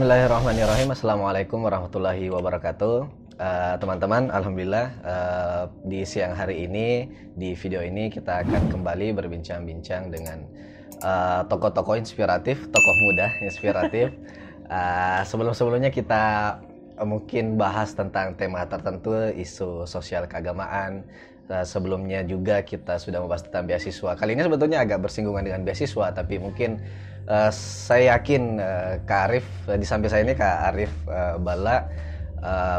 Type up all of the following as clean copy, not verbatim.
Bismillahirrahmanirrahim. Assalamualaikum warahmatullahi wabarakatuh. Teman-teman, alhamdulillah di siang hari ini, di video ini kita akan kembali berbincang-bincang dengan tokoh-tokoh inspiratif, tokoh muda inspiratif. Sebelum-sebelumnya kita mungkin bahas tentang tema tertentu, isu sosial keagamaan. Sebelumnya juga kita sudah membahas tentang beasiswa. Kali ini sebetulnya agak bersinggungan dengan beasiswa, tapi mungkin saya yakin Kak Arif, di samping saya ini Kak Arif Bala,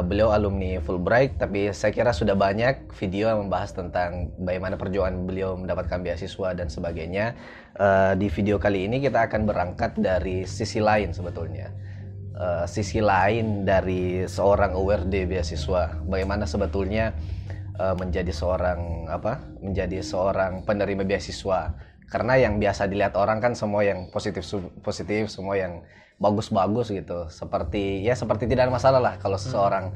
beliau alumni Fulbright, tapi saya kira sudah banyak video yang membahas tentang bagaimana perjuangan beliau mendapatkan beasiswa dan sebagainya. Di video kali ini kita akan berangkat dari sisi lain sebetulnya. Sisi lain dari seorang award beasiswa. Bagaimana sebetulnya menjadi seorang penerima beasiswa. Karena yang biasa dilihat orang kan semua yang positif, semua yang bagus-bagus gitu. Seperti tidak ada masalah lah kalau seseorang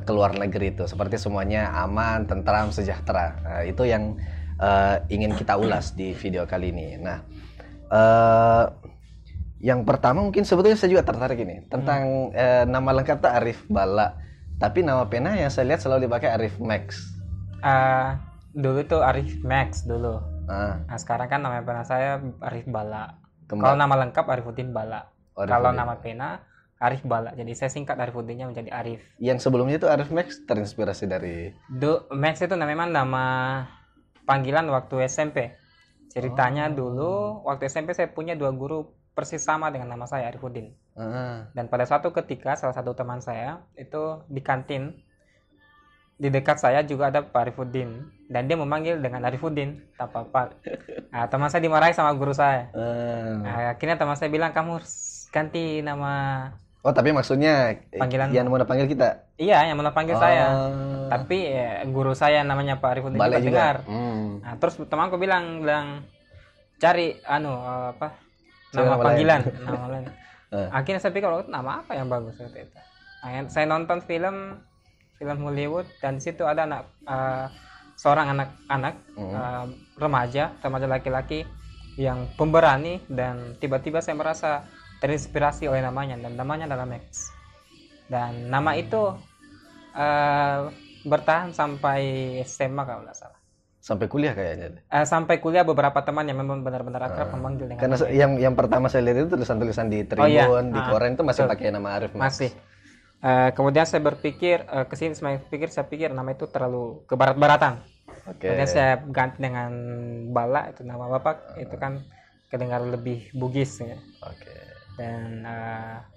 keluar negeri itu. Seperti semuanya aman, tentram, sejahtera. Nah, itu yang ingin kita ulas di video kali ini. Nah, yang pertama mungkin sebetulnya saya juga tertarik ini tentang nama lengkap tak Arif Bala, tapi nama pena yang saya lihat selalu dipakai Arif Max. Dulu tuh Arif Max dulu. Nah, sekarang kan nama pena saya Arif Bala. Kalau nama lengkap Arifuddin Bala. Kalau nama pena Arif Bala. Jadi saya singkat Arifuddinnya menjadi Arif. Yang sebelumnya itu Arif Max terinspirasi dari Max itu memang nama panggilan waktu SMP. Ceritanya dulu waktu SMP saya punya dua guru persis sama dengan nama saya, Arifuddin. Dan pada suatu ketika salah satu teman saya itu di kantin, di dekat saya juga ada Pak Arifuddin, dan dia memanggil dengan Arifuddin tanpa Pak. Nah, teman saya dimarahi sama guru saya. Nah, akhirnya teman saya bilang, kamu harus ganti nama. Oh, tapi maksudnya panggilan yang mau panggil kita? Iya, yang mau panggil saya. Tapi guru saya namanya Pak Arifuddin juga dengar. Nah, terus temanku bilang cari nama panggilan, nama lain. Akhirnya saya pikir, nama apa yang bagus seperti itu. Saya nonton film Hollywood, dan di situ ada seorang anak remaja laki-laki yang pemberani, dan tiba-tiba saya merasa terinspirasi oleh namanya, dan namanya adalah Max. Dan nama itu bertahan sampai SMA kalau nggak salah. Sampai kuliah kayaknya. Sampai kuliah beberapa teman yang memang benar-benar akrab memanggil dengan karena yang pertama saya lihat itu tulisan-tulisan di Tribun, di koran itu masih pakai nama Arif Max. Masih. Kemudian saya berpikir kesini, saya pikir nama itu terlalu kebarat-baratan. Kemudian saya ganti dengan Bala, itu nama bapak, itu kan kedengar lebih Bugis ya. Dan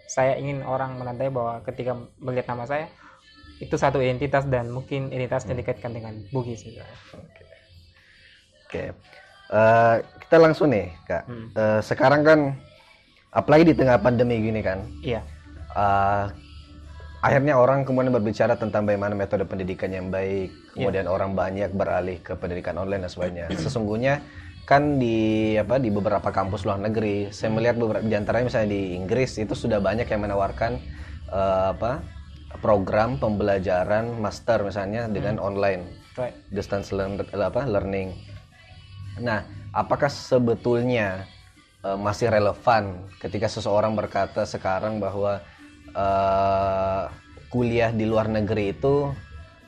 saya ingin orang menandai bahwa ketika melihat nama saya itu satu identitas, dan mungkin identitasnya dikaitkan dengan Bugis juga. Kita langsung nih Kak. Sekarang kan apalagi di tengah pandemi gini kan. Iya. Akhirnya orang kemudian berbicara tentang bagaimana metode pendidikan yang baik, kemudian orang banyak beralih ke pendidikan online dan sebagainya. Sesungguhnya kan di beberapa kampus luar negeri, saya melihat beberapa di antaranya misalnya di Inggris itu sudah banyak yang menawarkan program pembelajaran master misalnya dengan online, distance learning. Nah, apakah sebetulnya masih relevan ketika seseorang berkata sekarang bahwa kuliah di luar negeri itu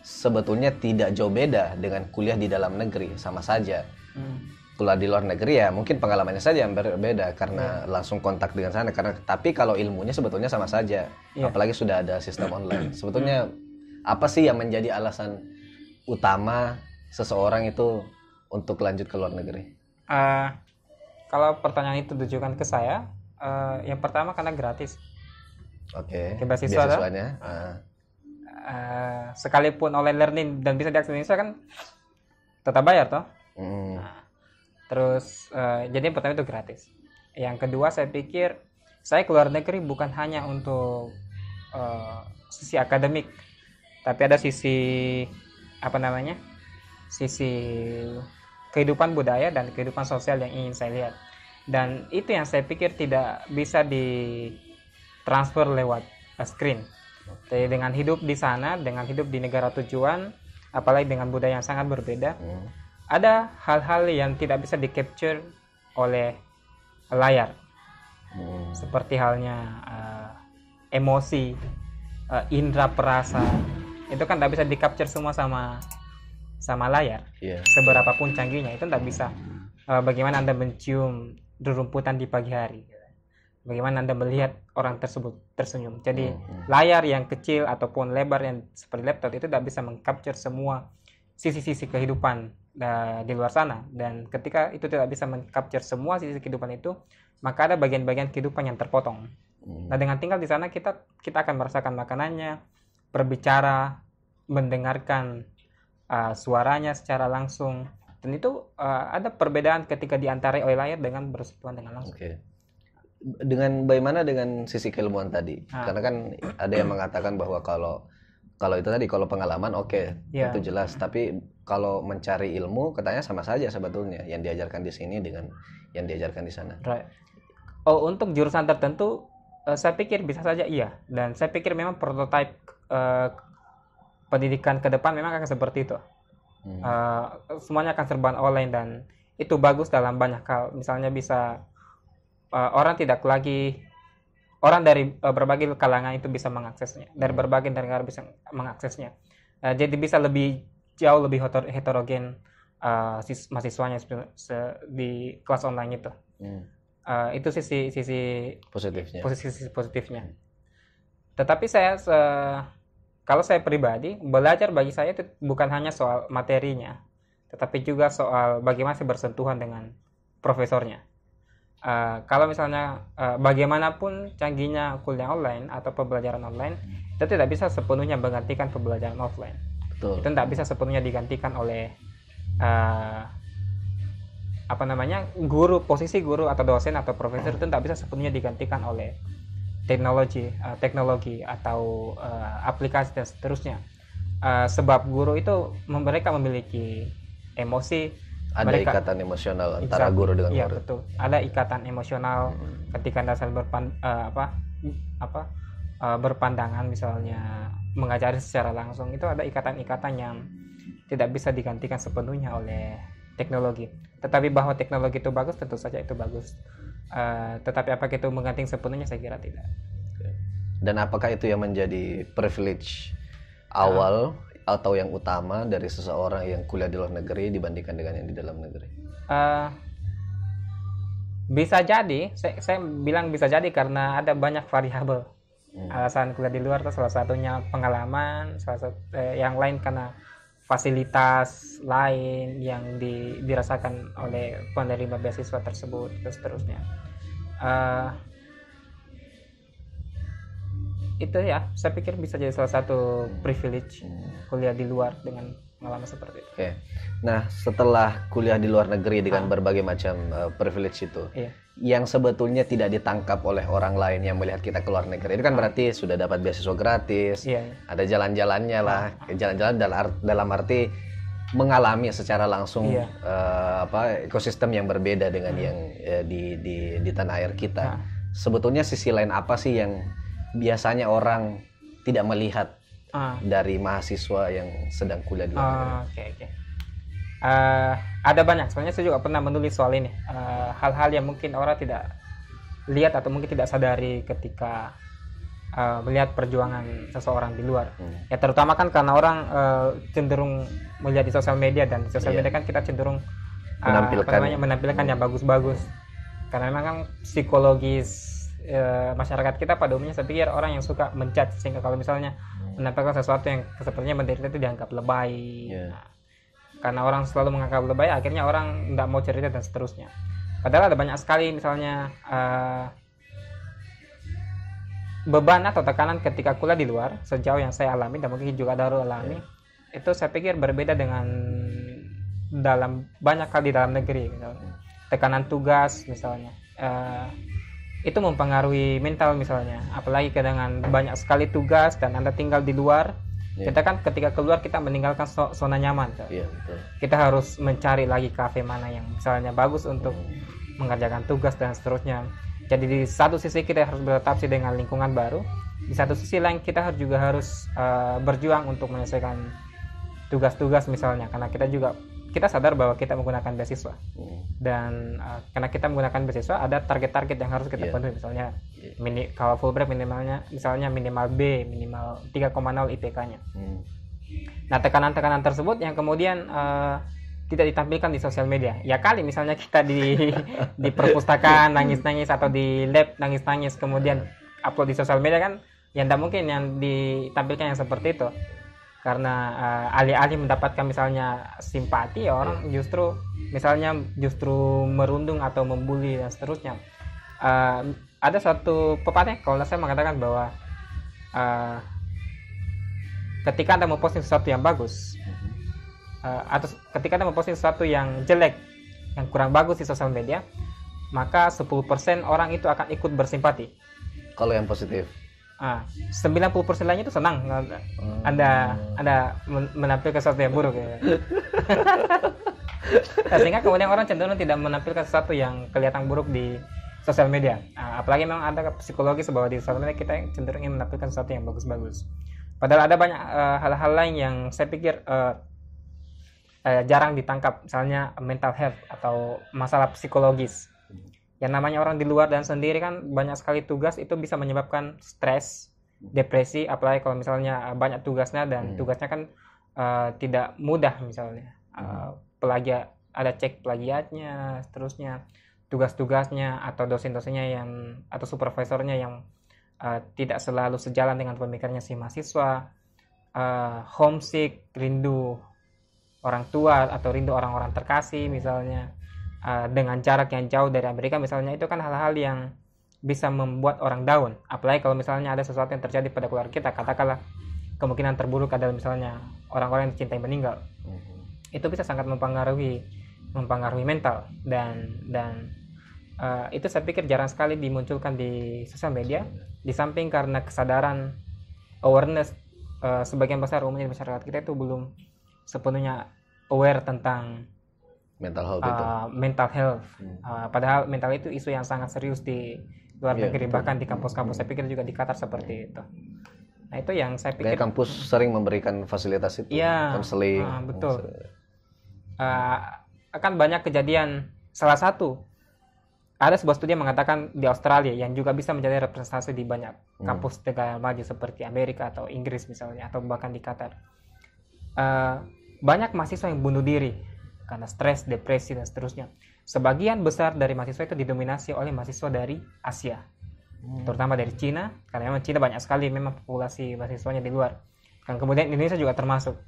sebetulnya tidak jauh beda dengan kuliah di dalam negeri, sama saja. Kuliah di luar negeri ya mungkin pengalamannya saja yang berbeda karena langsung kontak dengan sana, tapi kalau ilmunya sebetulnya sama saja. Apalagi sudah ada sistem online. Sebetulnya apa sih yang menjadi alasan utama seseorang itu untuk lanjut ke luar negeri? Kalau pertanyaan itu ditujukan ke saya, yang pertama karena gratis. Beasiswanya sekalipun online learning dan bisa diakses di Indonesia kan tetap bayar toh. Terus jadi yang pertama itu gratis. Yang kedua, saya pikir saya keluar negeri bukan hanya untuk sisi akademik, tapi ada sisi sisi kehidupan budaya dan kehidupan sosial yang ingin saya lihat. Dan itu yang saya pikir tidak bisa transfer lewat screen. Jadi dengan hidup di sana, dengan hidup di negara tujuan, apalagi dengan budaya yang sangat berbeda, ada hal-hal yang tidak bisa di-capture oleh layar. Seperti halnya emosi, indera perasa, itu kan tidak bisa di capture semua sama layar. Seberapapun canggihnya itu tidak bisa. Bagaimana Anda mencium rerumputan di pagi hari, bagaimana Anda melihat orang tersebut tersenyum. Jadi layar yang kecil ataupun lebar yang seperti laptop itu tidak bisa mengcapture semua sisi-sisi kehidupan di luar sana. Dan ketika itu tidak bisa mengcapture semua sisi kehidupan itu, maka ada bagian-bagian kehidupan yang terpotong. Nah, dengan tinggal di sana kita akan merasakan makanannya, berbicara, mendengarkan suaranya secara langsung. Dan itu ada perbedaan ketika diantarai oleh layar dengan bersentuhan dengan langsung. Dengan bagaimana dengan sisi keilmuan tadi? Karena kan ada yang mengatakan bahwa kalau itu tadi, kalau pengalaman itu jelas. Tapi kalau mencari ilmu, katanya sama saja sebetulnya yang diajarkan di sini dengan yang diajarkan di sana. Right. Untuk jurusan tertentu, saya pikir bisa saja iya. Dan saya pikir memang prototipe pendidikan ke depan memang akan seperti itu. Semuanya akan serba online dan itu bagus dalam banyak hal. Misalnya bisa orang dari berbagai kalangan itu bisa mengaksesnya, dari berbagai negara bisa mengaksesnya. Jadi bisa jauh lebih heterogen mahasiswanya di kelas online itu. Itu sisi positifnya. Tetapi kalau saya pribadi, belajar bagi saya itu bukan hanya soal materinya, tetapi juga soal bagaimana saya bersentuhan dengan profesornya. Kalau misalnya bagaimanapun canggihnya kuliah online atau pembelajaran online, itu tidak bisa sepenuhnya menggantikan pembelajaran offline. Betul. Itu tidak bisa sepenuhnya digantikan oleh posisi guru atau dosen atau profesor. Itu tidak bisa sepenuhnya digantikan oleh teknologi atau aplikasi dan seterusnya. Sebab guru itu mereka memiliki emosi, ada ikatan emosional antara guru dengan murid. Iya, betul. Ada ikatan emosional ketika Anda saling berpandangan, misalnya mengajari secara langsung, itu ada ikatan-ikatan yang tidak bisa digantikan sepenuhnya oleh teknologi. Tetapi bahwa teknologi itu bagus, tentu saja itu bagus. Tetapi apakah itu menggantikan sepenuhnya? Saya kira tidak. Dan apakah itu yang menjadi privilege awal atau yang utama dari seseorang yang kuliah di luar negeri dibandingkan dengan yang di dalam negeri? Bisa jadi, saya bilang bisa jadi karena ada banyak variabel. Alasan kuliah di luar itu salah satunya pengalaman, yang lain karena fasilitas lain yang dirasakan oleh penerima beasiswa tersebut, dan seterusnya. Itu ya, saya pikir bisa jadi salah satu privilege kuliah di luar dengan pengalaman seperti itu. Nah, setelah kuliah di luar negeri dengan berbagai macam privilege itu, yang sebetulnya tidak ditangkap oleh orang lain yang melihat kita ke luar negeri, itu kan berarti sudah dapat beasiswa gratis, ada jalan-jalannya lah, jalan-jalan dalam arti mengalami secara langsung ekosistem yang berbeda dengan yang di tanah air kita. Sebetulnya sisi lain apa sih yang biasanya orang tidak melihat dari mahasiswa yang sedang kuliah di luar negeri? Ada banyak. Sebenarnya saya juga pernah menulis soal ini. Hal-hal yang mungkin orang tidak lihat atau mungkin tidak sadari ketika melihat perjuangan seseorang di luar. Ya terutama kan karena orang cenderung melihat di sosial media, dan di sosial media kan kita cenderung menampilkan yang bagus-bagus. Karena memang kan psikologis masyarakat kita pada umumnya, saya pikir orang yang suka menjudge, sehingga kalau misalnya menampilkan sesuatu yang sepertinya menderita itu dianggap lebay. Karena orang selalu menganggap lebay, akhirnya orang tidak mau cerita dan seterusnya. Padahal ada banyak sekali misalnya beban atau tekanan ketika kuliah di luar, sejauh yang saya alami dan mungkin juga Darul alami, itu saya pikir berbeda dengan banyak hal di dalam negeri. Misalnya tekanan tugas misalnya, itu mempengaruhi mental misalnya, apalagi dengan banyak sekali tugas dan Anda tinggal di luar. Kita kan ketika keluar kita meninggalkan zona nyaman. Betul. Kita harus mencari lagi kafe mana yang misalnya bagus untuk mengerjakan tugas dan seterusnya. Jadi di satu sisi kita harus beradaptasi dengan lingkungan baru, di satu sisi lain kita berjuang untuk menyelesaikan tugas-tugas misalnya, karena kita sadar bahwa kita menggunakan beasiswa dan karena kita menggunakan beasiswa ada target-target yang harus kita penuhi, misalnya kalau Fulbright minimalnya misalnya minimal B, minimal 3,0 IPK-nya. Nah, tekanan-tekanan tersebut yang kemudian tidak ditampilkan di sosial media. Ya kali misalnya kita di perpustakaan nangis-nangis atau di lab nangis-nangis kemudian upload di sosial media kan, ya tidak mungkin yang ditampilkan yang seperti itu. Karena alih-alih mendapatkan misalnya simpati, orang justru merundung atau membuli dan seterusnya. Ada suatu pepatah kalau saya mengatakan bahwa ketika Anda memposting sesuatu yang bagus atau ketika Anda memposting sesuatu yang jelek, yang kurang bagus di sosial media, maka 10% orang itu akan ikut bersimpati. Kalau yang positif 90% lainnya itu senang Anda menampilkan sesuatu yang buruk ya. Sehingga kemudian orang cenderung tidak menampilkan sesuatu yang kelihatan buruk di sosial media. Apalagi memang ada psikologi bahwa di sosial media kita cenderung ingin menampilkan sesuatu yang bagus-bagus. Padahal ada banyak hal-hal lain yang saya pikir jarang ditangkap, misalnya mental health atau masalah psikologis. Yang namanya orang di luar dan sendiri kan banyak sekali tugas, itu bisa menyebabkan stres, depresi, apalagi kalau misalnya banyak tugasnya dan tugasnya kan tidak mudah, misalnya plagiat, ada cek plagiatnya, seterusnya tugas-tugasnya atau dosen-dosennya atau supervisornya yang tidak selalu sejalan dengan pemikirannya si mahasiswa, homesick, rindu orang tua atau rindu orang-orang terkasih misalnya, dengan jarak yang jauh dari Amerika misalnya, itu kan hal-hal yang bisa membuat orang down. Apalagi kalau misalnya ada sesuatu yang terjadi pada keluarga kita, katakanlah kemungkinan terburuk adalah misalnya orang-orang yang dicintai meninggal, itu bisa sangat mempengaruhi mental dan itu saya pikir jarang sekali dimunculkan di sosial media. Di samping karena kesadaran awareness sebagian besar umumnya masyarakat kita itu belum sepenuhnya aware tentang mental health. Padahal mental itu isu yang sangat serius di luar negeri, bahkan di kampus-kampus. Saya pikir juga di Qatar seperti itu. Nah, itu yang saya pikir. Kayak kampus sering memberikan fasilitas itu, konseling. Betul. Akan banyak kejadian. Salah satu, ada sebuah studi yang mengatakan di Australia yang juga bisa menjadi representasi di banyak kampus negara maju seperti Amerika atau Inggris misalnya, atau bahkan di Qatar. Banyak mahasiswa yang bunuh diri karena stres, depresi, dan seterusnya. Sebagian besar dari mahasiswa itu didominasi oleh mahasiswa dari Asia, terutama dari Cina, karena memang Cina banyak sekali memang populasi mahasiswanya di luar. Dan kemudian Indonesia juga termasuk.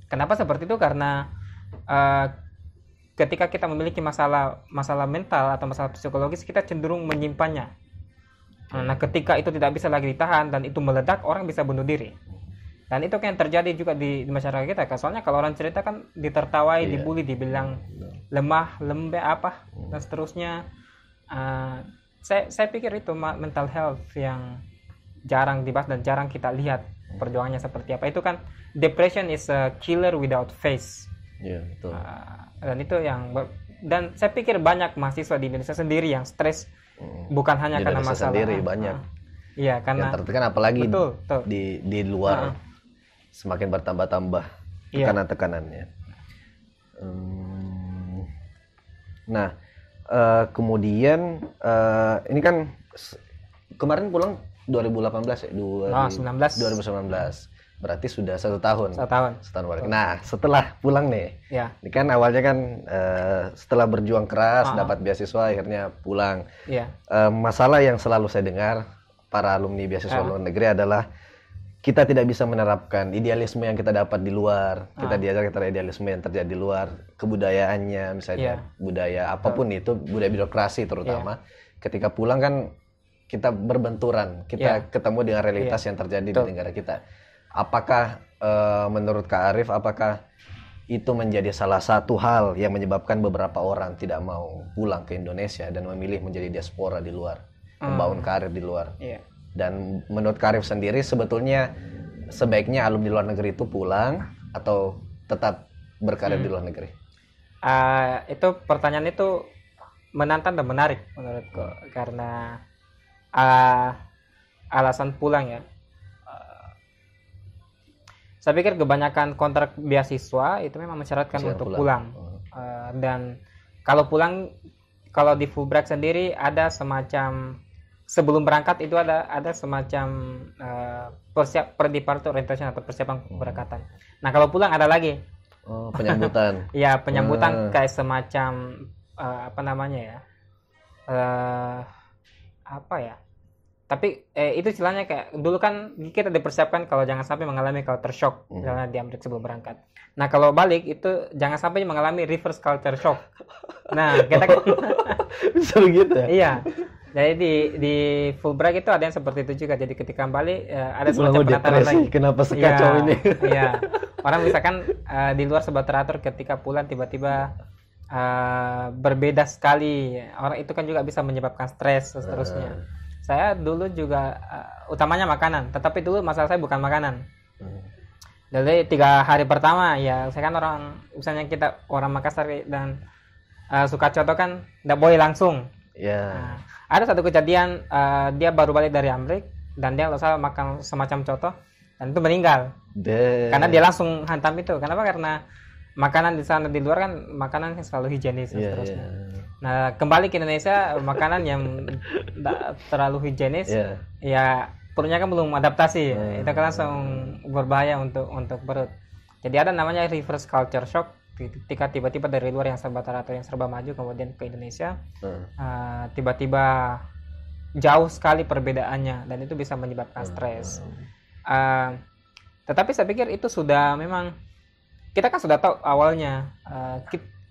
Kenapa seperti itu? Karena ketika kita memiliki masalah mental atau masalah psikologis, kita cenderung menyimpannya. Nah, ketika itu tidak bisa lagi ditahan dan itu meledak, orang bisa bunuh diri. Dan itu kan terjadi juga di masyarakat kita. Soalnya kalau orang cerita kan ditertawai, dibully, dibilang lemah, lembek apa dan seterusnya. Saya pikir itu mental health yang jarang dibahas dan jarang kita lihat perjuangannya seperti apa. Itu kan depression is a killer without face. Betul. Dan itu dan saya pikir banyak mahasiswa di Indonesia sendiri yang stres bukan hanya karena masalah sendiri, banyak. Iya, karena yang tertekan apalagi betul. Di luar. Semakin bertambah-tambah tekanan-tekanannya. Nah, kemudian ini kan kemarin pulang 2018 ya? 2019. Berarti sudah 1 tahun. 1 tahun. Nah, setelah pulang nih, ini kan awalnya kan setelah berjuang keras dapat beasiswa, akhirnya pulang. Masalah yang selalu saya dengar para alumni beasiswa luar negeri adalah kita tidak bisa menerapkan idealisme yang kita dapat di luar. Kita diajar idealisme yang terjadi di luar, kebudayaannya misalnya, budaya apapun itu, budaya birokrasi terutama. Ketika pulang kan kita berbenturan, kita ketemu dengan realitas yang terjadi di negara kita. Apakah menurut Kak Arif, apakah itu menjadi salah satu hal yang menyebabkan beberapa orang tidak mau pulang ke Indonesia dan memilih menjadi diaspora di luar, membangun karir di luar? Dan menurut Kak Arif sendiri, sebetulnya sebaiknya alumni luar negeri itu pulang atau tetap berkarir di luar negeri? Itu pertanyaan itu menantang dan menarik menurutku, karena alasan pulang ya. saya pikir kebanyakan kontrak beasiswa itu memang mensyaratkan untuk pulang. Dan kalau pulang, kalau di Fulbright sendiri ada semacam sebelum berangkat itu ada semacam pre-departure orientation atau persiapan keberangkatan. Nah kalau pulang ada lagi. Penyambutan. Ya penyambutan kayak semacam apa namanya ya? Apa ya? Tapi itu istilahnya kayak dulu kan kita dipersiapkan kalau jangan sampai mengalami culture shock misalnya di Amerika sebelum berangkat. Nah kalau balik itu jangan sampai mengalami reverse culture shock. Nah kita kan bisa begitu ya? Iya. Jadi di Fulbright itu ada yang seperti itu juga. Jadi ketika kembali ada semacam penataran lagi. Kenapa sekacau ini? Iya. Orang misalkan di luar sebuah teratur ketika pulang tiba-tiba berbeda sekali. Orang itu kan juga bisa menyebabkan stres dan seterusnya. Saya dulu juga utamanya makanan, tetapi dulu masalah saya bukan makanan. Jadi 3 hari pertama ya saya kan orang, misalnya kita orang Makassar dan suka contoh kan nggak boleh langsung. Nah, ada satu kejadian dia baru balik dari Amerika dan dia langsung makan semacam coto dan itu meninggal. Karena dia langsung hantam itu. Kenapa? Karena makanan di sana di luar kan makanan yang selalu higienis dan seterusnya. Nah kembali ke Indonesia makanan yang tidak terlalu higienis, ya perutnya kan belum adaptasi, itu kan langsung berbahaya untuk perut. Jadi ada namanya reverse culture shock ketika tiba-tiba dari luar yang serba teratur, yang serba maju kemudian ke Indonesia, tiba-tiba jauh sekali perbedaannya dan itu bisa menyebabkan stres. Tetapi saya pikir itu sudah memang kita kan sudah tahu awalnya,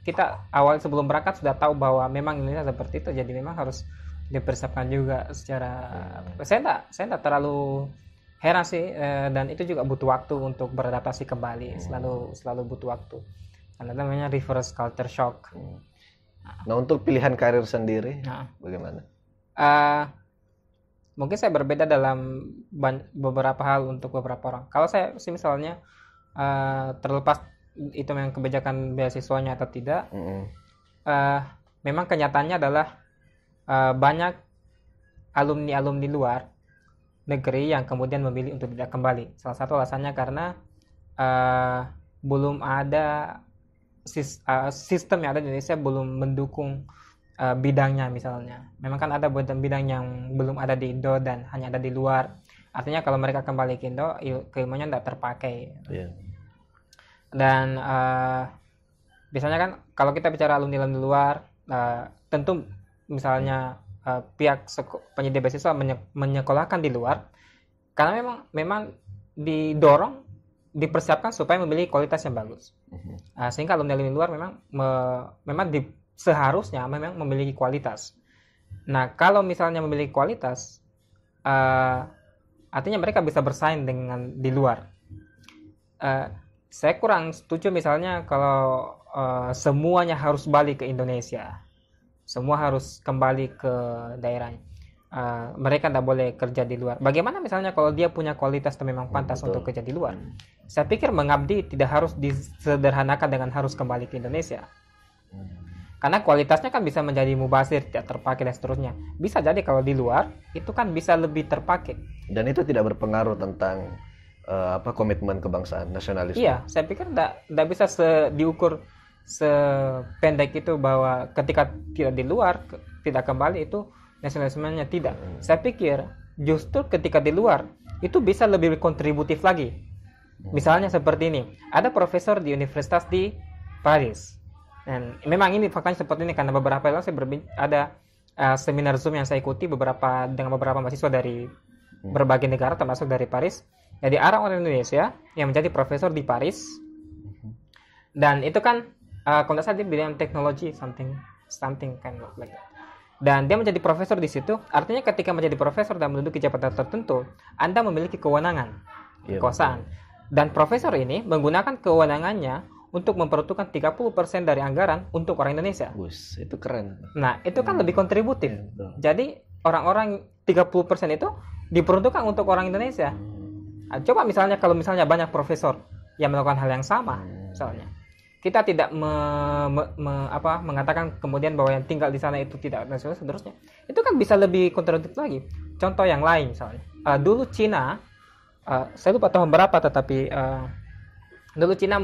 kita awal sebelum berangkat sudah tahu bahwa memang Indonesia seperti itu, jadi memang harus dipersiapkan juga secara. Saya tidak terlalu heran sih, dan itu juga butuh waktu untuk beradaptasi kembali, selalu butuh waktu. Karena namanya reverse culture shock. Nah untuk pilihan karir sendiri, bagaimana? Mungkin saya berbeda dalam beberapa hal untuk beberapa orang. Kalau saya sih misalnya terlepas itu memang kebijakan beasiswanya atau tidak, memang kenyataannya adalah banyak alumni luar negeri yang kemudian memilih untuk tidak kembali. Salah satu alasannya karena belum ada sistem yang ada di Indonesia belum mendukung bidangnya misalnya. Memang kan ada bidang yang belum ada di Indo dan hanya ada di luar. Artinya kalau mereka kembali ke Indo, keilmuannya tidak terpakai. Dan biasanya kan kalau kita bicara alumni luar, tentu misalnya pihak penyedia beasiswa menyekolahkan di luar karena memang didorong, dipersiapkan supaya memiliki kualitas yang bagus. Sehingga alumni luar memang seharusnya memang memiliki kualitas. Nah kalau misalnya memiliki kualitas, artinya mereka bisa bersaing dengan di luar. Saya kurang setuju misalnya kalau semuanya harus balik ke Indonesia, semua harus kembali ke daerahnya. Mereka tidak boleh kerja di luar. Bagaimana misalnya kalau dia punya kualitas yang memang pantas untuk kerja di luar? Saya pikir mengabdi tidak harus disederhanakan dengan harus kembali ke Indonesia. Karena kualitasnya kan bisa menjadi mubazir, tidak terpakai dan seterusnya. Bisa jadi kalau di luar itu kan bisa lebih terpakai. Dan itu tidak berpengaruh tentang komitmen kebangsaan, nasionalisme. Iya, saya pikir tidak bisa diukur sependek itu bahwa ketika tidak di luar, tidak kembali itu nasionalismenya tidak. Saya pikir justru ketika di luar itu bisa lebih kontributif lagi. Misalnya seperti ini, ada profesor di universitas di Paris. Dan memang ini faktanya seperti ini karena beberapa kali saya ada seminar Zoom yang saya ikuti dengan beberapa mahasiswa dari berbagai negara termasuk dari Paris. Jadi orang Indonesia yang menjadi profesor di Paris, dan itu kan kalau saya di bidang teknologi something kind of like that. Dan dia menjadi profesor di situ. Artinya ketika menjadi profesor dan menduduki jabatan tertentu, Anda memiliki kewenangan, kekuasaan. Dan profesor ini menggunakan kewenangannya untuk memperuntukkan 30% dari anggaran untuk orang Indonesia. Itu keren. Nah, itu kan lebih kontributif. Jadi orang-orang 30% itu diperuntukkan untuk orang Indonesia. Coba misalnya kalau misalnya banyak profesor yang melakukan hal yang sama, misalnya kita tidak mengatakan kemudian bahwa yang tinggal di sana itu tidak nasionalis seterusnya, itu kan bisa lebih kontradiktif lagi. Contoh yang lain misalnya, dulu Cina, saya lupa tahun berapa, tetapi dulu Cina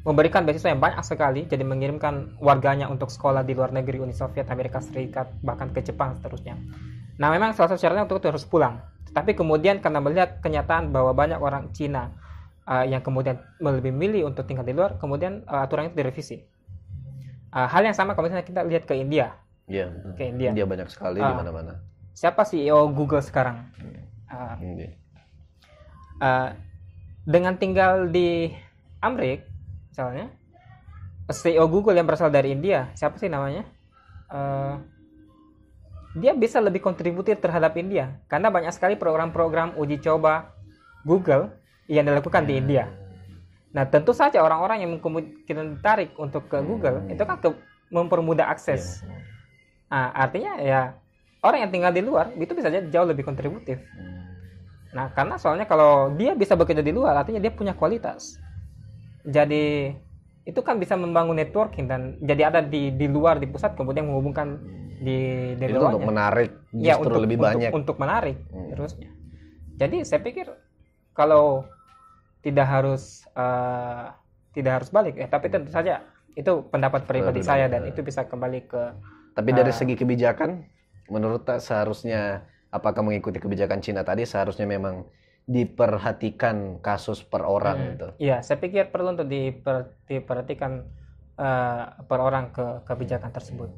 memberikan beasiswa yang banyak sekali, jadi mengirimkan warganya untuk sekolah di luar negeri, Uni Soviet, Amerika Serikat, bahkan ke Jepang seterusnya. Nah, memang salah satu syaratnya untuk itu harus pulang. Tapi kemudian karena melihat kenyataan bahwa banyak orang Cina yang kemudian lebih milih untuk tinggal di luar, kemudian aturan itu direvisi. Hal yang sama kalau misalnya kita lihat ke India. Iya. Ke India. India banyak sekali di mana-mana. Siapa CEO Google sekarang? Dengan tinggal di Amerika, misalnya, CEO Google yang berasal dari India, siapa sih namanya? Dia bisa lebih kontributif terhadap India, karena banyak sekali program-program uji coba Google yang dilakukan di India. Nah, tentu saja orang-orang yang kemungkinan ditarik untuk ke Google itu kan mempermudah akses. Nah, artinya ya orang yang tinggal di luar itu bisa jauh lebih kontributif. Nah, karena soalnya kalau dia bisa bekerja di luar, artinya dia punya kualitas. Jadi itu kan bisa membangun networking dan jadi ada di luar, di pusat, kemudian menghubungkan dari luarnya. Untuk menarik justru lebih banyak. Untuk menarik terusnya. Jadi saya pikir kalau tidak harus balik, tapi tentu saja itu pendapat pribadi saya dan itu bisa kembali ke. Tapi dari segi kebijakan, menurut seharusnya apakah mengikuti kebijakan Cina tadi seharusnya memang diperhatikan kasus per orang gitu? Iya, saya pikir perlu untuk diperhatikan per orang ke kebijakan tersebut.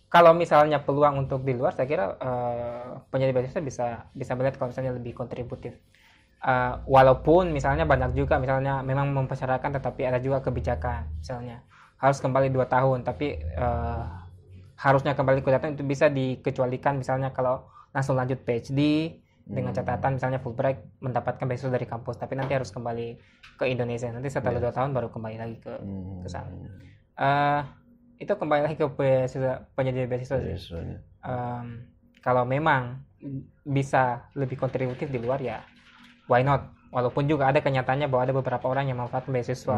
Kalau misalnya peluang untuk di luar, saya kira penyedia beasiswa bisa melihat kalau misalnya lebih kontributif. Walaupun misalnya banyak juga misalnya memang mempersyaratkan, tetapi ada juga kebijakan misalnya harus kembali 2 tahun, tapi harusnya kembali ke datang itu bisa dikecualikan misalnya kalau langsung lanjut PhD dengan catatan misalnya Fulbright mendapatkan beasiswa dari kampus, tapi nanti harus kembali ke Indonesia, nanti setelah 2 tahun baru kembali lagi ke sana. Itu kembali lagi ke penyedia beasiswa. Kalau memang bisa lebih kontributif di luar ya why not? Walaupun juga ada kenyataannya bahwa ada beberapa orang yang memanfaatkan beasiswa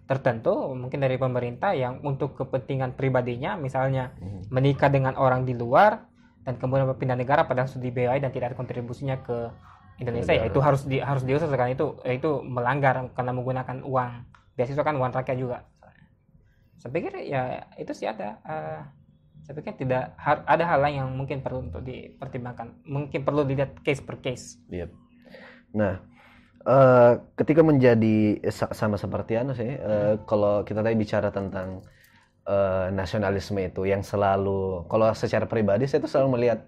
tertentu mungkin dari pemerintah yang untuk kepentingan pribadinya, misalnya menikah dengan orang di luar dan kemudian berpindah negara padahal sudah dibiayai dan tidak ada kontribusinya ke Indonesia, ya itu harus diusahakan, itu melanggar karena menggunakan uang beasiswa kan uang rakyat juga. Saya pikir ya itu sih ada. Saya pikir tidak ada hal lain yang mungkin perlu untuk dipertimbangkan. Mungkin perlu dilihat case per case. Yep. Nah, ketika menjadi sama seperti sih, kalau kita tadi bicara tentang nasionalisme itu yang selalu, kalau secara pribadi saya itu selalu melihat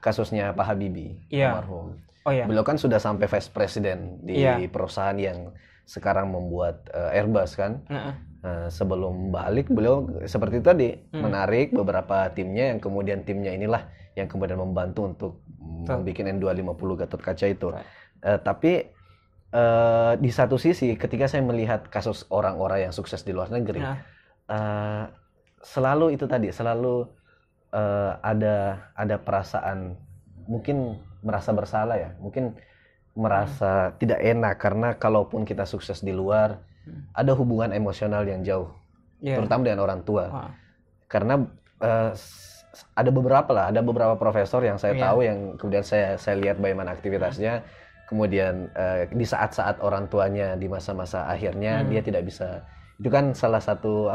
kasusnya Pak Habibie almarhum. Beliau kan sudah sampai vice president di perusahaan yang sekarang membuat Airbus kan. Sebelum balik beliau seperti itu tadi menarik beberapa timnya yang kemudian timnya inilah yang kemudian membantu untuk membuat N250 Gatot Kaca itu. Tapi di satu sisi ketika saya melihat kasus orang-orang yang sukses di luar negeri, selalu itu tadi, selalu ada perasaan mungkin merasa bersalah ya, mungkin merasa tidak enak karena kalaupun kita sukses di luar ada hubungan emosional yang jauh, terutama dengan orang tua. Karena ada beberapa profesor yang saya tahu yang kemudian saya lihat bagaimana aktivitasnya. Kemudian di saat-saat orang tuanya di masa-masa akhirnya dia tidak bisa, itu kan salah satu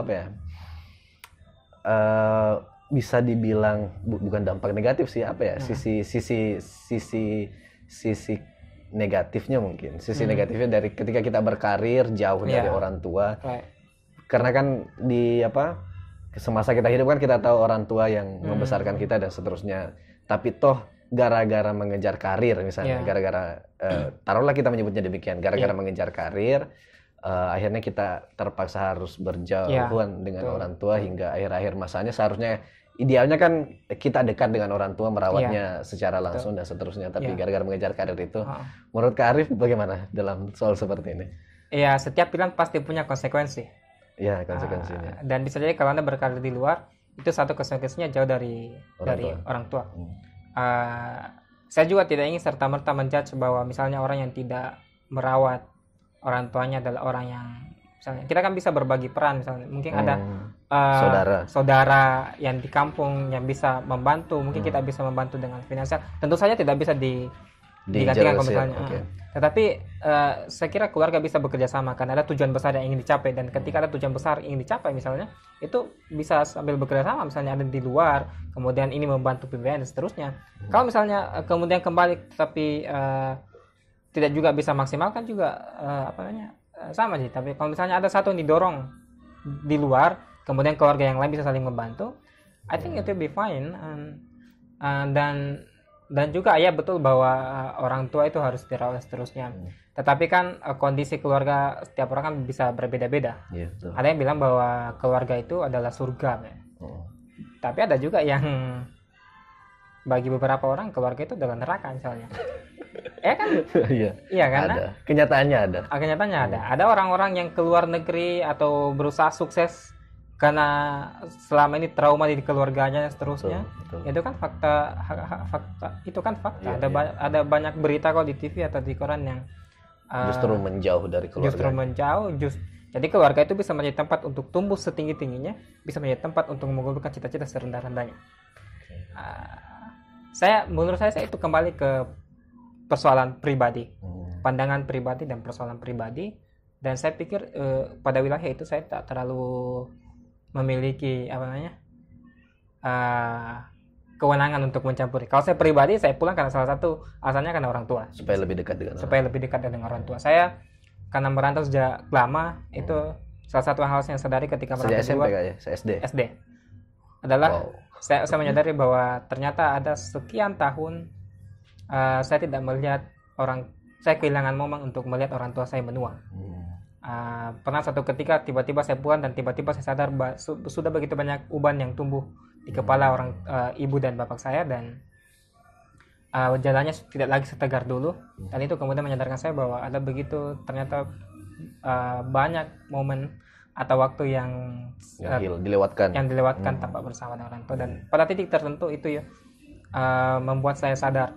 bisa dibilang bukan dampak negatif sih, sisi negatifnya mungkin. Sisi negatifnya dari ketika kita berkarir jauh dari orang tua. Karena kan semasa kita hidup kan kita tahu orang tua yang membesarkan kita dan seterusnya. Tapi toh gara-gara mengejar karir misalnya, gara-gara taruhlah kita menyebutnya demikian, gara-gara mengejar karir, akhirnya kita terpaksa harus berjauhan dengan orang tua hingga akhir-akhir masanya. Seharusnya idealnya kan kita dekat dengan orang tua, merawatnya secara langsung dan seterusnya. Tapi gara-gara mengejar karir itu, menurut Kak Arif bagaimana dalam soal seperti ini? Iya, setiap pilihan pasti punya konsekuensi. Iya, konsekuensinya. Dan bisa jadi kalau Anda berkarir di luar, itu satu konsekuensinya jauh dari orang tua. Saya juga tidak ingin serta-merta menjudge bahwa misalnya orang yang tidak merawat orang tuanya adalah orang yang misalnya, kita kan bisa berbagi peran, misalnya mungkin ada saudara yang di kampung yang bisa membantu, mungkin kita bisa membantu dengan finansial. Tentu saja tidak bisa digantikan kalau misalnya. Tetapi saya kira keluarga bisa bekerja sama karena ada tujuan besar yang ingin dicapai, dan ketika ada tujuan besar ingin dicapai misalnya, itu bisa sambil bekerja sama, misalnya ada di luar, kemudian ini membantu PBN dan seterusnya. Kalau misalnya kemudian kembali tapi tidak juga bisa maksimal kan juga sama sih. Tapi kalau misalnya ada satu yang didorong di luar, kemudian keluarga yang lain bisa saling membantu, I think it will be fine. Dan juga ya betul bahwa orang tua itu harus dirawat seterusnya. Tetapi kan kondisi keluarga setiap orang kan bisa berbeda-beda. Ada yang bilang bahwa keluarga itu adalah surga, tapi ada juga yang bagi beberapa orang keluarga itu adalah neraka misalnya. Ya kan? Iya kan? Ada. Kenyataannya ada. Kenyataannya ada. Ada orang-orang yang keluar negeri atau berusaha sukses karena selama ini trauma di keluarganya dan seterusnya. Betul. Itu kan fakta. Itu kan fakta. Ada banyak berita kok di TV atau di koran yang justru menjauh dari keluarga. Jadi keluarga itu bisa menjadi tempat untuk tumbuh setinggi-tingginya, bisa menjadi tempat untuk menggugurkan cita-cita serendah-rendahnya. Menurut saya itu kembali ke persoalan pribadi, pandangan pribadi dan persoalan pribadi. Dan saya pikir pada wilayah itu saya tak terlalu memiliki kewenangan untuk mencampuri. Kalau saya pribadi, saya pulang karena salah satu alasannya karena orang tua. Supaya lebih dekat dengan orang tua. Saya karena merantau sejak lama, itu salah satu hal yang saya sadari ketika merantau sejak SMP kayaknya, SD. Adalah saya menyadari bahwa ternyata ada sekian tahun saya tidak melihat saya kehilangan momen untuk melihat orang tua saya menua. Pernah satu ketika tiba-tiba saya pulang dan tiba-tiba saya sadar sudah begitu banyak uban yang tumbuh di kepala ibu dan bapak saya, dan jalannya tidak lagi setegar dulu. Dan itu kemudian menyadarkan saya bahwa ada begitu ternyata banyak momen atau waktu yang dilewatkan tanpa bersama dengan orang tua. Dan pada titik tertentu itu membuat saya sadar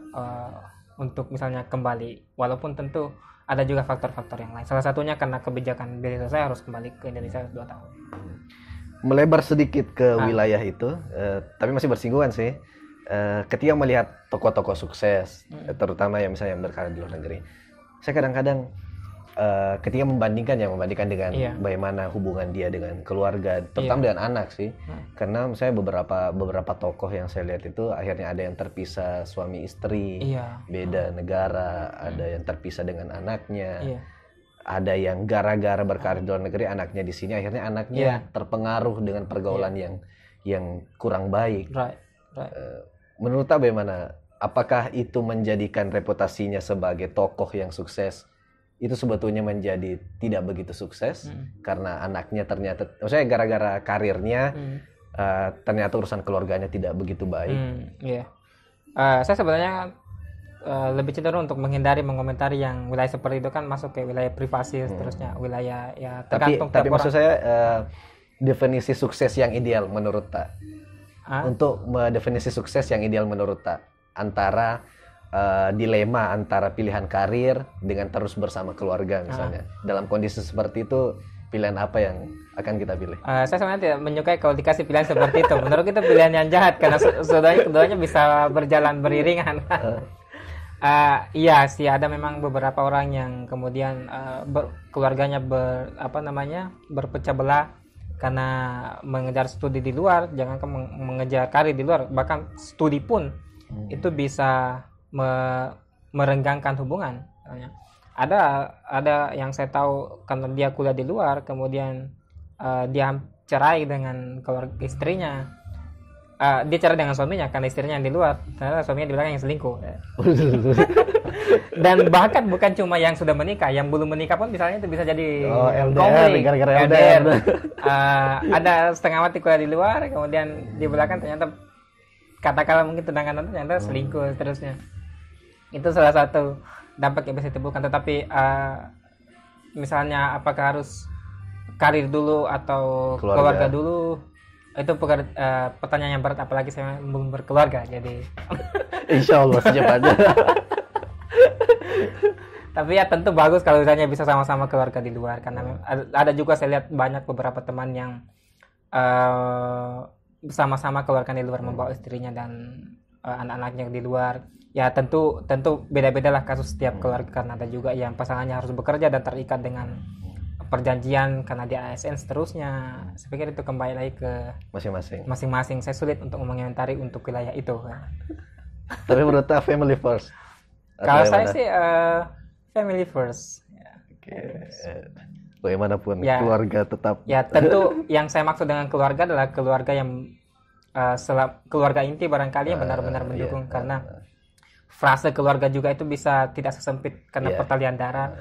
untuk misalnya kembali, walaupun tentu ada juga faktor-faktor yang lain. Salah satunya karena kebijakan beasiswa saya harus kembali ke Indonesia 2 tahun. Melebar sedikit ke wilayah itu, tapi masih bersinggungan sih. Ketika melihat tokoh-tokoh sukses, terutama yang misalnya yang berkarir di luar negeri, saya kadang-kadang ketika membandingkan dengan bagaimana hubungan dia dengan keluarga, terutama dengan anak sih. Karena misalnya beberapa tokoh yang saya lihat itu akhirnya ada yang terpisah suami istri, beda negara, ada yang terpisah dengan anaknya, ada yang gara-gara berkarir di luar negeri anaknya di sini, akhirnya anaknya terpengaruh dengan pergaulan yang kurang baik. Menurut bagaimana? Apakah itu menjadikan reputasinya sebagai tokoh yang sukses itu sebetulnya menjadi tidak begitu sukses karena anaknya ternyata, maksudnya gara-gara karirnya ternyata urusan keluarganya tidak begitu baik. Saya sebenarnya lebih cenderung untuk menghindari mengomentari yang wilayah seperti itu, kan masuk ke wilayah privasi seterusnya, wilayah tergantung. Tapi maksud saya definisi sukses yang ideal menurut Tak. Untuk mendefinisi sukses yang ideal menurut Tak antara dilema antara pilihan karir dengan terus bersama keluarga misalnya. Dalam kondisi seperti itu, pilihan apa yang akan kita pilih? Saya sebenarnya tidak menyukai kalau dikasih pilihan seperti itu. Menurut kita pilihan yang jahat karena keduanya bisa berjalan beriringan. Iya sih, ada memang beberapa orang yang kemudian keluarganya berpecah belah karena mengejar studi di luar, jangankan mengejar karir di luar, bahkan studi pun itu bisa merenggangkan hubungan. Ada yang saya tahu karena dia kuliah di luar, kemudian dia cerai dengan keluarga istrinya. Dia cerai dengan suaminya karena istrinya yang di luar, ternyata suaminya di belakang yang selingkuh. Dan bahkan bukan cuma yang sudah menikah, yang belum menikah pun misalnya itu bisa jadi LDR, gara-gara LDR. Ada setengah mati kuliah di luar, kemudian di belakang ternyata katakanlah mungkin tunangan ternyata selingkuh terusnya. Itu salah satu dampak yang bisa ditimbulkan. Tetapi misalnya apakah harus karir dulu atau keluarga dulu, itu pertanyaan yang berat, apalagi saya belum berkeluarga, jadi insya Allah secepatnya. Tapi ya tentu bagus kalau misalnya bisa sama-sama keluarga di luar, karena ada juga saya lihat banyak beberapa teman yang sama-sama keluarga di luar membawa istrinya dan anak-anaknya di luar. Ya tentu beda-beda lah kasus setiap keluarga, karena ada juga yang pasangannya harus bekerja dan terikat dengan perjanjian karena dia ASN seterusnya. Saya pikir itu kembali lagi ke masing-masing. Saya sulit untuk mengomentari untuk wilayah itu. Tapi menurut family first. Kalau saya sih family first. Bagaimanapun keluarga tetap. Ya tentu yang saya maksud dengan keluarga adalah keluarga yang keluarga inti barangkali yang benar-benar mendukung, karena frase keluarga juga itu bisa tidak sesempit karena pertalian darah.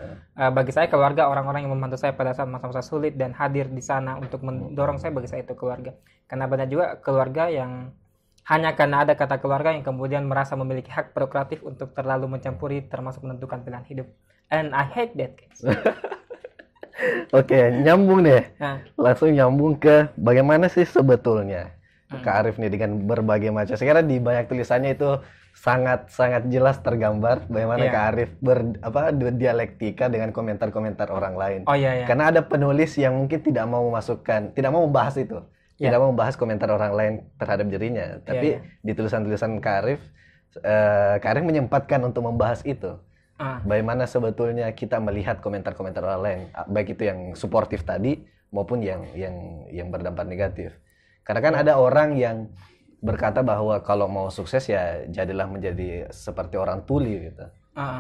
Bagi saya keluarga orang-orang yang membantu saya pada saat masa-masa sulit dan hadir di sana untuk mendorong saya, bagi saya itu keluarga. Karena banyak juga keluarga yang hanya karena ada kata keluarga yang kemudian merasa memiliki hak prerogatif untuk terlalu mencampuri termasuk menentukan pilihan hidup. And I hate that, guys. Oke, nyambung deh. Langsung nyambung ke bagaimana sih sebetulnya Kak Arif nih dengan berbagai macam. Saya kira di banyak tulisannya itu sangat jelas tergambar bagaimana Kak Arif dialektika dengan komentar-komentar orang lain. Karena ada penulis yang mungkin tidak mau membahas itu. Tidak mau membahas komentar orang lain terhadap dirinya. Tapi di tulisan-tulisan Kak Arif menyempatkan untuk membahas itu. Bagaimana sebetulnya kita melihat komentar-komentar orang lain, baik itu yang suportif tadi maupun yang berdampak negatif. Karena kan ada orang yang berkata bahwa kalau mau sukses ya jadilah menjadi seperti orang tuli gitu.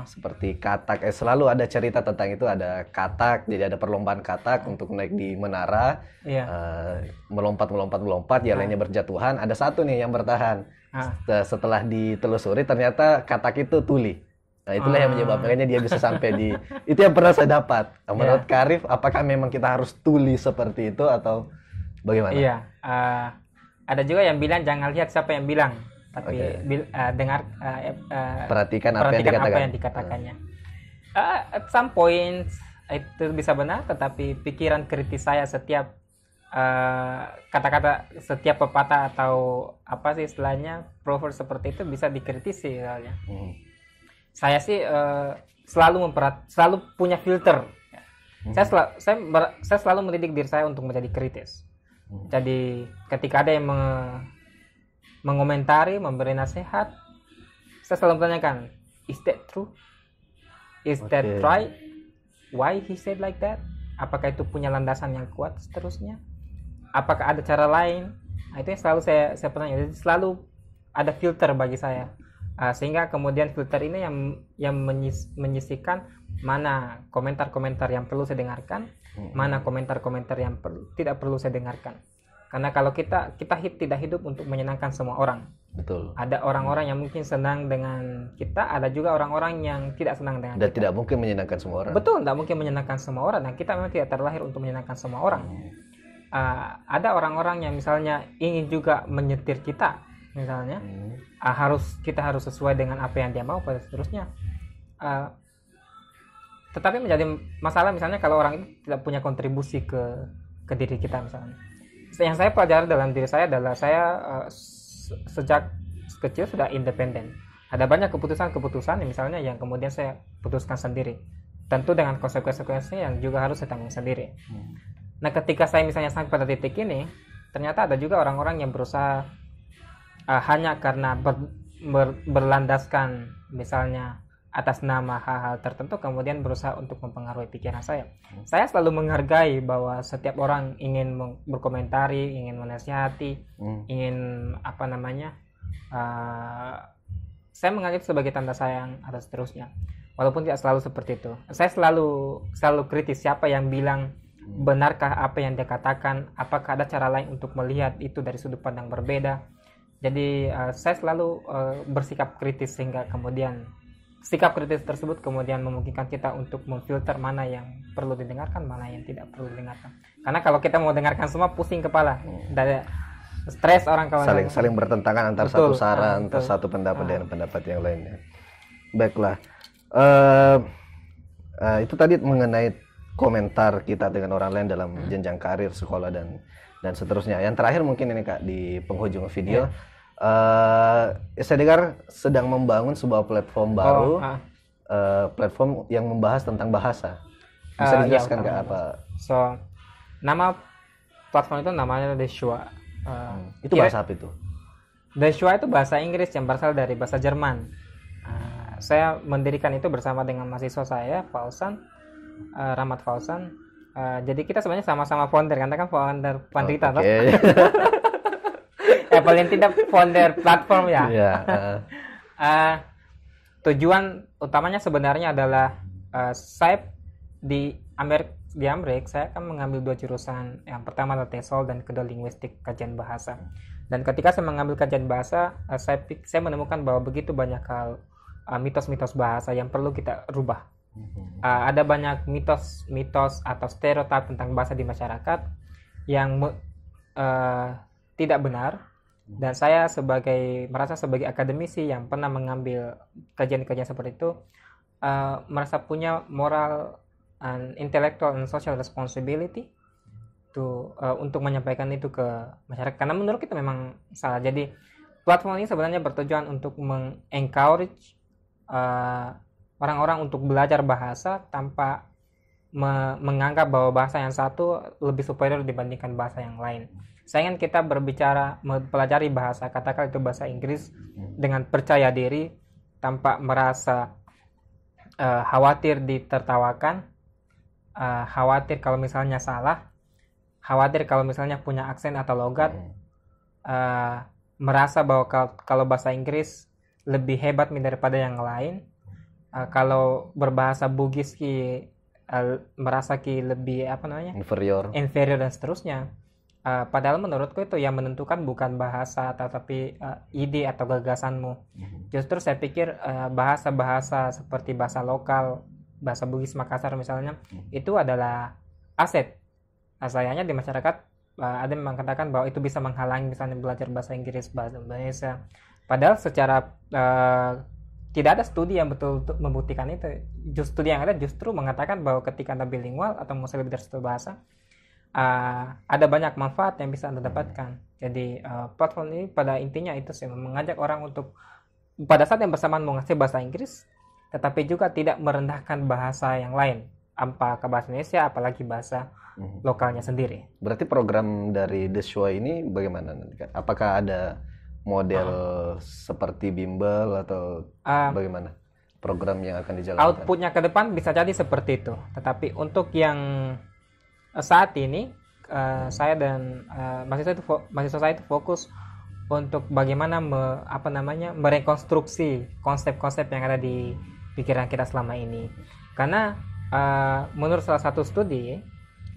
Seperti katak, selalu ada cerita tentang itu, ada katak, jadi ada perlombaan katak untuk naik di menara, melompat, yang lainnya berjatuhan, ada satu nih yang bertahan. Setelah ditelusuri ternyata katak itu tuli. Nah itulah yang menyebabkannya dia bisa sampai di, itu yang pernah saya dapat. Menurut Kak Arif, apakah memang kita harus tuli seperti itu atau bagaimana? Ada juga yang bilang jangan lihat siapa yang bilang, tapi dengar, perhatikan apa yang dikatakannya. At some point itu bisa benar, tetapi pikiran kritis saya setiap kata-kata, setiap pepatah atau apa sih istilahnya, proverb seperti itu bisa dikritisi soalnya. Saya sih selalu punya filter. Saya selalu mendidik diri saya untuk menjadi kritis. Jadi ketika ada yang mengomentari, memberi nasihat, saya selalu menanyakan, is that true? Is that right? Why he said like that? Apakah itu punya landasan yang kuat seterusnya? Apakah ada cara lain? Nah, itu yang selalu saya bertanya. Jadi selalu ada filter bagi saya. Sehingga kemudian filter ini yang menyisihkan mana komentar-komentar yang perlu saya dengarkan, mana komentar-komentar yang tidak perlu saya dengarkan. Karena kalau kita tidak hidup untuk menyenangkan semua orang. Betul. Ada orang-orang yang mungkin senang dengan kita, ada juga orang-orang yang tidak senang dengan kita. Dan tidak mungkin menyenangkan semua orang. Betul, tidak mungkin menyenangkan semua orang. Dan kita memang tidak terlahir untuk menyenangkan semua orang. Ada orang-orang yang misalnya ingin juga menyetir kita, misalnya kita harus sesuai dengan apa yang dia mau pada seterusnya. Tetapi menjadi masalah misalnya kalau orang itu tidak punya kontribusi ke diri kita misalnya. Yang saya pelajari dalam diri saya adalah saya sejak kecil sudah independen. Ada banyak keputusan misalnya yang kemudian saya putuskan sendiri. Tentu dengan konsekuensi yang juga harus saya tanggung sendiri. Nah, ketika saya misalnya sampai pada titik ini, ternyata ada juga orang-orang yang berusaha hanya karena berlandaskan misalnya atas nama hal-hal tertentu kemudian berusaha untuk mempengaruhi pikiran saya. Saya selalu menghargai bahwa setiap orang ingin berkomentari, ingin menasihati, ingin saya menganggap sebagai tanda sayang atau seterusnya. Walaupun tidak selalu seperti itu. Saya selalu kritis siapa yang bilang benarkah apa yang dia katakan, apakah ada cara lain untuk melihat itu dari sudut pandang berbeda. Jadi saya selalu bersikap kritis sehingga kemudian sikap kritis tersebut kemudian memungkinkan kita untuk memfilter mana yang perlu didengarkan, mana yang tidak perlu didengarkan. Karena kalau kita mau dengarkan semua pusing kepala, dari stres orang kalau saling bertentangan antara satu saran, antara satu pendapat dengan pendapat yang lainnya. Baiklah, itu tadi mengenai komentar kita dengan orang lain dalam jenjang karir, sekolah dan seterusnya. Yang terakhir mungkin ini Kak di penghujung video. Saya dengar sedang membangun sebuah platform baru, platform yang membahas tentang bahasa. Bisa dijelaskan nggak apa? So, nama platform itu namanya Deshua. Itu bahasa apa itu? Joshua itu bahasa Inggris yang berasal dari bahasa Jerman. Saya mendirikan itu bersama dengan mahasiswa saya, Fauzan, Rahmat Fauzan. Jadi kita sebenarnya sama-sama founder, karena kan founder Pandrita, okay. Paling tidak founder platform ya. Tujuan utamanya sebenarnya adalah saya di Amerika saya akan mengambil 2 jurusan. Yang pertama adalah TESOL dan kedua linguistik, kajian bahasa. Dan ketika saya mengambil kajian bahasa, saya menemukan bahwa begitu banyak hal mitos-mitos bahasa yang perlu kita rubah. Ada banyak mitos atau stereotip tentang bahasa di masyarakat yang tidak benar, dan saya merasa sebagai akademisi yang pernah mengambil kajian-kajian seperti itu, merasa punya moral and intellectual and social responsibility untuk menyampaikan itu ke masyarakat, karena menurut kita memang salah. Jadi platform ini sebenarnya bertujuan untuk mengencourage orang-orang untuk belajar bahasa tanpa menganggap bahwa bahasa yang satu lebih superior dibandingkan bahasa yang lain. Saya ingin kita mempelajari bahasa, katakan itu bahasa Inggris, dengan percaya diri tanpa merasa khawatir ditertawakan, khawatir kalau misalnya salah, khawatir kalau misalnya punya aksen atau logat, merasa bahwa kalau bahasa Inggris lebih hebat daripada yang lain, kalau berbahasa Bugis merasa lebih inferior dan seterusnya. Padahal menurutku itu yang menentukan bukan bahasa, tetapi ide atau gagasanmu. Justru saya pikir bahasa-bahasa seperti bahasa lokal, bahasa Bugis Makassar misalnya, itu adalah aset. Sayangnya di masyarakat ada yang mengatakan bahwa itu bisa menghalangi misalnya belajar bahasa Inggris, bahasa Indonesia. Padahal secara tidak ada studi yang betul membuktikan itu. Studi yang ada justru mengatakan bahwa ketika Anda bilingual atau menguasai lebih dari satu bahasa, ada banyak manfaat yang bisa Anda dapatkan. Jadi platform ini pada intinya itu sih, mengajak orang untuk pada saat yang bersamaan menguasai bahasa Inggris, tetapi juga tidak merendahkan bahasa yang lain, apakah bahasa Indonesia, apalagi bahasa lokalnya sendiri. Berarti program dari Joshua ini bagaimana nanti? Apakah ada model seperti bimbel atau bagaimana program yang akan dijalankan? Outputnya ke depan bisa jadi seperti itu. Tetapi untuk yang saat ini saya dan mahasiswa saya itu fokus untuk bagaimana merekonstruksi konsep-konsep yang ada di pikiran kita selama ini. Karena menurut salah satu studi,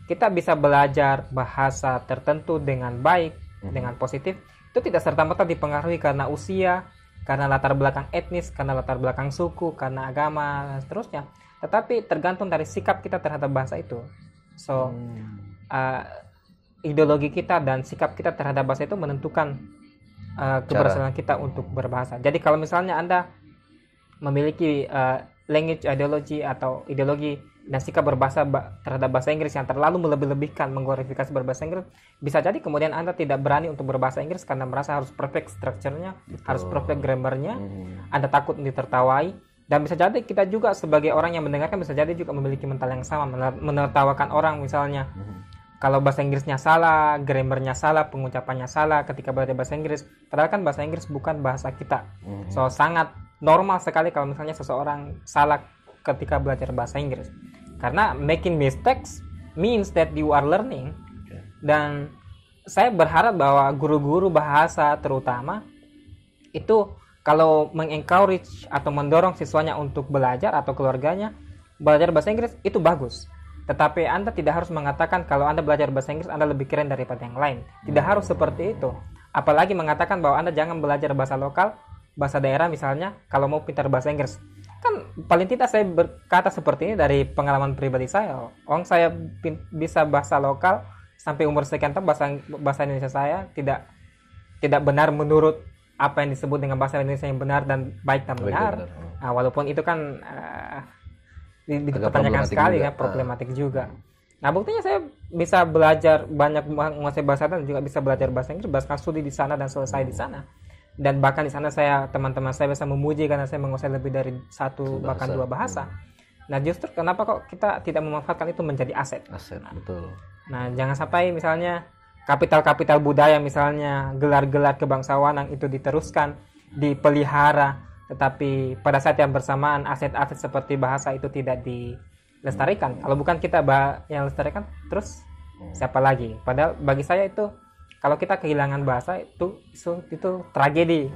kita bisa belajar bahasa tertentu dengan baik, dengan positif, itu tidak serta-merta dipengaruhi karena usia, karena latar belakang etnis, karena latar belakang suku, karena agama, dan seterusnya. Tetapi tergantung dari sikap kita terhadap bahasa itu. So, ideologi kita dan sikap kita terhadap bahasa itu menentukan keberhasilan kita untuk berbahasa. Jadi kalau misalnya Anda memiliki language ideology atau ideologi dan sikap berbahasa terhadap bahasa Inggris yang terlalu melebih-lebihkan, mengglorifikasi berbahasa Inggris, bisa jadi kemudian Anda tidak berani untuk berbahasa Inggris karena merasa harus perfect structure-nya, harus perfect grammar-nya, Anda takut ditertawai, dan bisa jadi kita juga sebagai orang yang mendengarkan bisa jadi juga memiliki mental yang sama, menertawakan orang misalnya. Kalau bahasa Inggrisnya salah, grammarnya salah, pengucapannya salah ketika belajar bahasa Inggris, padahal kan bahasa Inggris bukan bahasa kita. So sangat normal sekali kalau misalnya seseorang salah ketika belajar bahasa Inggris. Karena making mistakes means that you are learning. Dan saya berharap bahwa guru-guru bahasa terutama itu kalau mengencourage atau mendorong siswanya untuk belajar atau keluarganya belajar bahasa Inggris itu bagus. Tetapi Anda tidak harus mengatakan kalau Anda belajar bahasa Inggris Anda lebih keren daripada yang lain. Tidak harus seperti itu. Apalagi mengatakan bahwa Anda jangan belajar bahasa lokal, bahasa daerah misalnya, kalau mau pintar bahasa Inggris. Kan paling tidak saya berkata seperti ini dari pengalaman pribadi saya. Orang saya bisa bahasa lokal sampai umur sekian tahun, bahasa Indonesia saya tidak benar menurut apa yang disebut dengan bahasa Indonesia yang benar dan baik dan benar. Nah, walaupun itu kan dipertanyakan sekali ya, problematik juga. Nah, buktinya saya bisa belajar banyak menguasai bahasa dan juga bisa belajar bahasa Inggris, bahkan studi di sana dan selesai di sana. Dan bahkan di sana teman-teman saya bisa memuji karena saya menguasai lebih dari satu bahkan dua bahasa. Nah, justru kenapa kok kita tidak memanfaatkan itu menjadi aset? Aset, betul. Nah, jangan sampai misalnya kapital-kapital budaya misalnya, gelar-gelar kebangsawanan itu diteruskan, dipelihara, tetapi pada saat yang bersamaan aset-aset seperti bahasa itu tidak dilestarikan. Kalau bukan kita yang lestarikan, terus siapa lagi? Padahal bagi saya itu kalau kita kehilangan bahasa itu tragedi.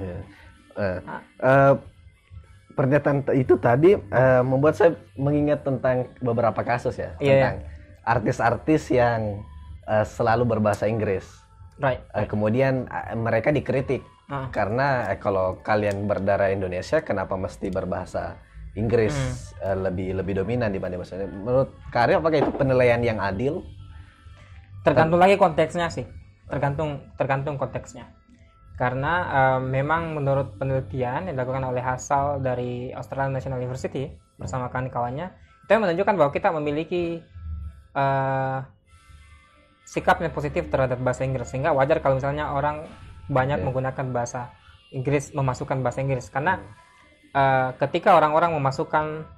Pernyataan itu tadi membuat saya mengingat tentang beberapa kasus ya, tentang artis-artis yang selalu berbahasa Inggris. Right. Kemudian mereka dikritik karena kalau kalian berdarah Indonesia, kenapa mesti berbahasa Inggris lebih dominan dibanding bahasa Indonesia? Menurut Kak Arif, apakah itu penilaian yang adil? Tergantung lagi konteksnya sih. Tergantung konteksnya. Karena memang menurut penelitian yang dilakukan oleh Hassall dari Australian National University bersama kawan-kawannya, itu menunjukkan bahwa kita memiliki sikap yang positif terhadap bahasa Inggris, sehingga wajar kalau misalnya orang banyak menggunakan bahasa Inggris, memasukkan bahasa Inggris, karena ketika orang-orang memasukkan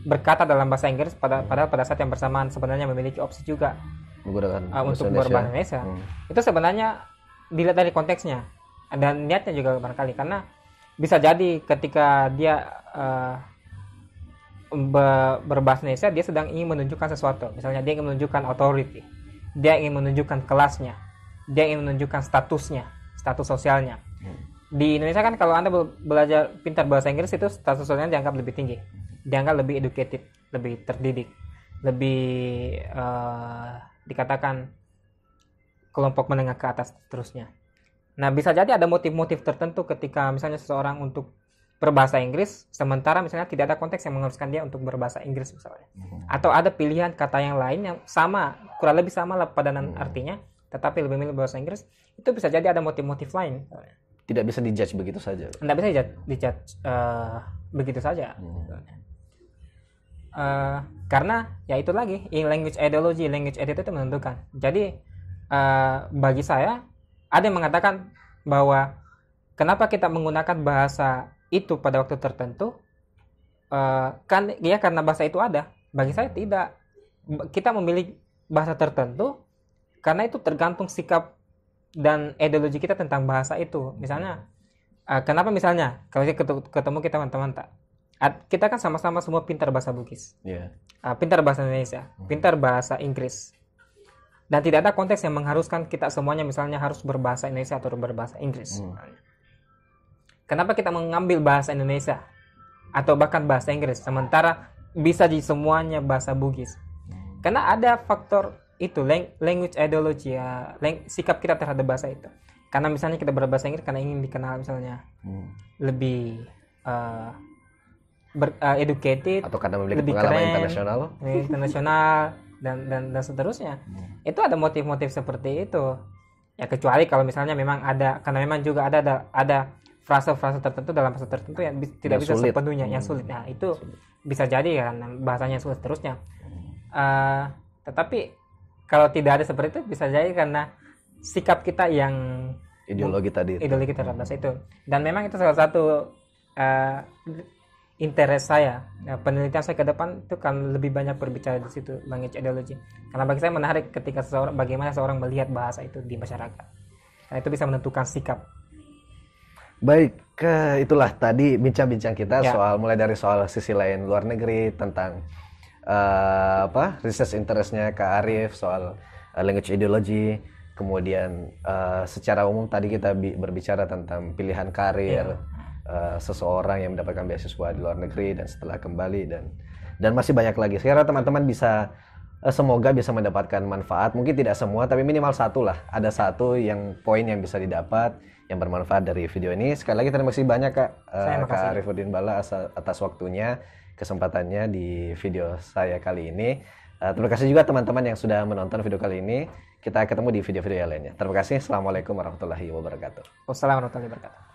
berkata dalam bahasa Inggris, padahal pada saat yang bersamaan sebenarnya memiliki opsi juga menggunakan untuk berbahasa Indonesia, itu sebenarnya dilihat dari konteksnya dan niatnya juga barangkali, karena bisa jadi ketika dia berbahasa Indonesia, dia sedang ingin menunjukkan sesuatu. Misalnya dia ingin menunjukkan authority, dia ingin menunjukkan kelasnya, dia ingin menunjukkan status sosialnya. Di Indonesia kan kalau Anda belajar pintar bahasa Inggris, itu status sosialnya dianggap lebih tinggi, dianggap lebih educated, lebih terdidik, lebih dikatakan kelompok menengah ke atas terusnya. Nah, bisa jadi ada motif-motif tertentu ketika misalnya seseorang untuk berbahasa Inggris, sementara misalnya tidak ada konteks yang mengharuskan dia untuk berbahasa Inggris misalnya. Atau ada pilihan kata yang lain yang sama, kurang lebih sama lah padanan artinya, tetapi lebih milih bahasa Inggris, itu bisa jadi ada motif-motif lain. Tidak bisa dijudge begitu saja. Tidak bisa dijudge begitu saja. Karena ya itu lagi, language ideology, language attitude itu menentukan. Jadi bagi saya ada yang mengatakan bahwa kenapa kita menggunakan bahasa itu pada waktu tertentu, kan ya karena bahasa itu ada. Bagi saya tidak. Kita memilih bahasa tertentu karena itu tergantung sikap dan ideologi kita tentang bahasa itu. Misalnya kenapa misalnya kalau ketemu kita teman-teman kita kan sama-sama semua pintar bahasa Bugis, pintar bahasa Indonesia, pintar bahasa Inggris, dan tidak ada konteks yang mengharuskan kita semuanya misalnya harus berbahasa Indonesia atau berbahasa Inggris. Kenapa kita mengambil bahasa Indonesia atau bahkan bahasa Inggris sementara bisa di semuanya bahasa Bugis? Karena ada faktor itu, language ideology ya, sikap kita terhadap bahasa itu. Karena misalnya kita berbahasa Inggris karena ingin dikenal misalnya lebih educated, atau karena memiliki lebih pengalaman keren, internasional dan seterusnya. Itu ada motif-motif seperti itu. Ya kecuali kalau misalnya memang ada, karena memang juga ada frase-frase tertentu dalam bahasa tertentu yang tidak bisa sulit. Sepenuhnya yang sulit. Nah, itu bisa jadi kan bahasanya sulit terusnya. Tetapi kalau tidak ada seperti itu, bisa jadi karena sikap kita yang ideologi terhadap bahasa itu. Dan memang itu salah satu interest saya, penelitian saya ke depan itu kan lebih banyak berbicara di situ, language ideology. Karena bagi saya menarik ketika bagaimana seorang melihat bahasa itu di masyarakat. Karena itu bisa menentukan sikap. Baik, itulah tadi bincang-bincang kita mulai dari soal sisi lain luar negeri, tentang research interestnya Kak Arif, soal language ideology, kemudian secara umum tadi kita berbicara tentang pilihan karir seseorang yang mendapatkan beasiswa di luar negeri dan setelah kembali, dan masih banyak lagi. Sekarang teman-teman semoga bisa mendapatkan manfaat, mungkin tidak semua tapi minimal satu lah, ada satu poin yang bisa didapat yang bermanfaat dari video ini. Sekali lagi terima kasih banyak Kak Arifuddin Bala atas waktunya, kesempatannya di video saya kali ini. Terima kasih juga teman-teman yang sudah menonton video kali ini. Kita ketemu di video-video lainnya. Terima kasih. Assalamualaikum warahmatullahi wabarakatuh. Wassalamualaikum warahmatullahi wabarakatuh.